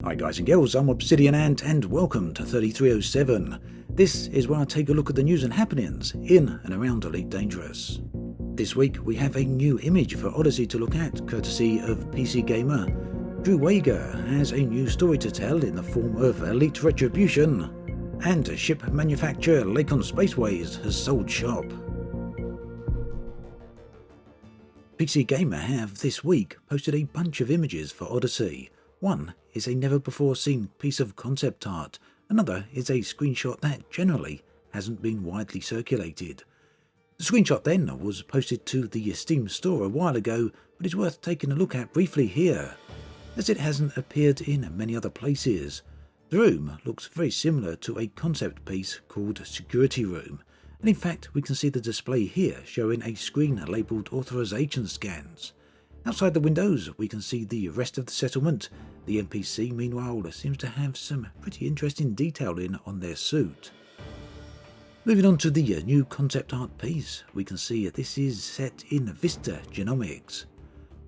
Hi guys and girls, I'm Obsidian Ant and welcome to 3307. This is where I take a look at the news and happenings in and around Elite Dangerous. This week we have a new image for Odyssey to look at, courtesy of PC Gamer. Drew Wagar has a new story to tell in the form of Elite Retribution, and ship manufacturer Lakon Spaceways has sold shop. PC Gamer have this week posted a bunch of images for Odyssey. One is a never-before-seen piece of concept art, another is a screenshot that generally hasn't been widely circulated. The screenshot then was posted to the Steam store a while ago, but is worth taking a look at briefly here, as it hasn't appeared in many other places. The room looks very similar to a concept piece called Security Room, and in fact we can see the display here showing a screen labelled Authorization Scans. Outside the windows we can see the rest of the settlement. The NPC meanwhile seems to have some pretty interesting detailing on their suit. Moving on to the new concept art piece, we can see this is set in Vista Genomics.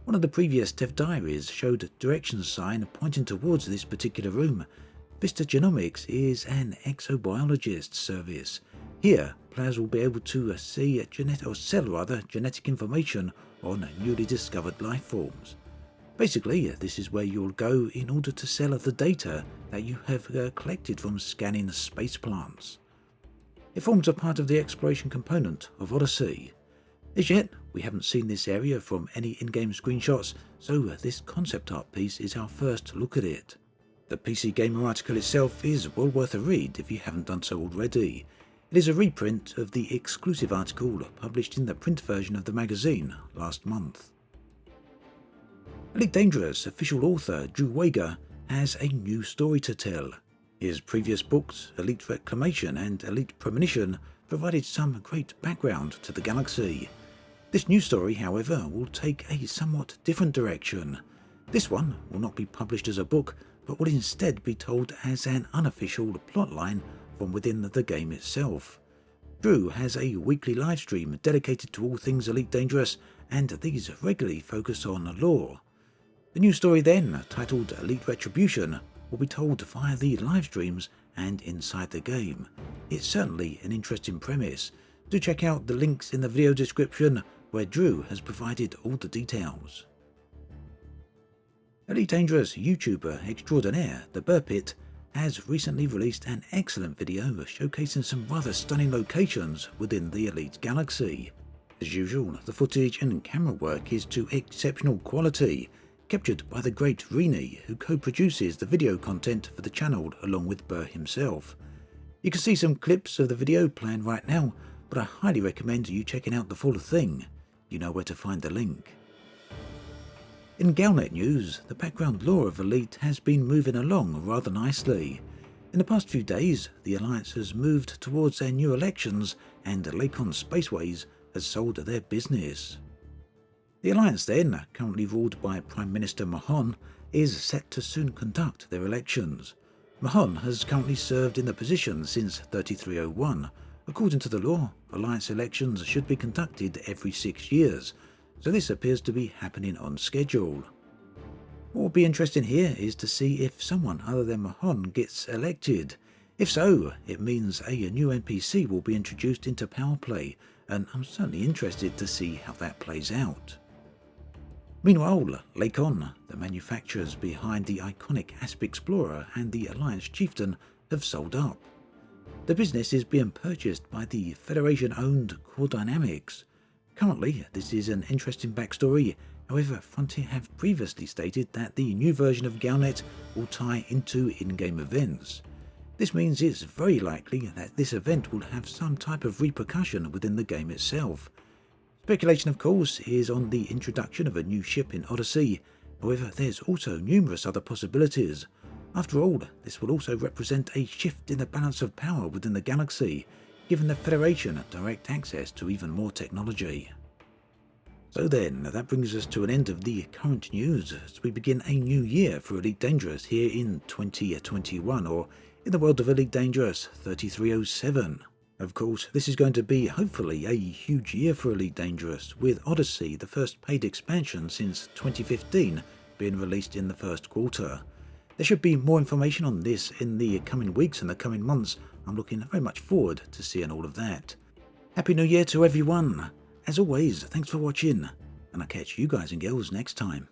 One of the previous Dev Diaries showed a directions sign pointing towards this particular room. Vista Genomics is an exobiologist service. Here, players will be able to see genetic information on newly discovered life forms. Basically, this is where you'll go in order to sell the data that you have collected from scanning space plants. It forms a part of the exploration component of Odyssey. As yet, we haven't seen this area from any in-game screenshots, so this concept art piece is our first look at it. The PC Gamer article itself is well worth a read if you haven't done so already. It is a reprint of the exclusive article published in the print version of the magazine last month. Elite Dangerous official author Drew Wagar has a new story to tell. His previous books, Elite Reclamation and Elite Premonition, provided some great background to the galaxy. This new story, however, will take a somewhat different direction. This one will not be published as a book, but will instead be told as an unofficial plotline from within the game itself. Drew has a weekly livestream dedicated to all things Elite Dangerous, and these regularly focus on lore. The new story then, titled Elite Retribution, will be told via the livestreams and inside the game. It's certainly an interesting premise. Do check out the links in the video description where Drew has provided all the details. Elite Dangerous YouTuber extraordinaire, the Buur Pit, has recently released an excellent video showcasing some rather stunning locations within the Elite Galaxy. As usual, the footage and camera work is to exceptional quality, captured by the great Rini, who co-produces the video content for the channel along with Buur himself. You can see some clips of the video playing right now, but I highly recommend you checking out the full thing. You know where to find the link. In Galnet news, the background lore of Elite has been moving along rather nicely. In the past few days, the Alliance has moved towards their new elections, and Lakon Spaceways has sold their business. The Alliance then, currently ruled by Prime Minister Mahon, is set to soon conduct their elections. Mahon has currently served in the position since 3301. According to the law, Alliance elections should be conducted every 6 years, so this appears to be happening on schedule. What will be interesting here is to see if someone other than Mahon gets elected. If so, it means a new NPC will be introduced into power play, and I'm certainly interested to see how that plays out. Meanwhile, Lakon, the manufacturers behind the iconic Asp Explorer and the Alliance Chieftain, have sold up. The business is being purchased by the Federation-owned Core Dynamics. Currently, this is an interesting backstory. However, Frontier have previously stated that the new version of Galnet will tie into in-game events. This means it's very likely that this event will have some type of repercussion within the game itself. Speculation, of course, is on the introduction of a new ship in Odyssey. However, there's also numerous other possibilities. After all, this will also represent a shift in the balance of power within the galaxy, giving the Federation direct access to even more technology. So then, that brings us to an end of the current news as we begin a new year for Elite Dangerous here in 2021, or in the world of Elite Dangerous 3307. Of course, this is going to be hopefully a huge year for Elite Dangerous, with Odyssey, the first paid expansion since 2015, being released in the first quarter. There should be more information on this in the coming weeks and the coming months. I'm looking very much forward to seeing all of that. Happy New Year to everyone. As always, thanks for watching, and I'll catch you guys and girls next time.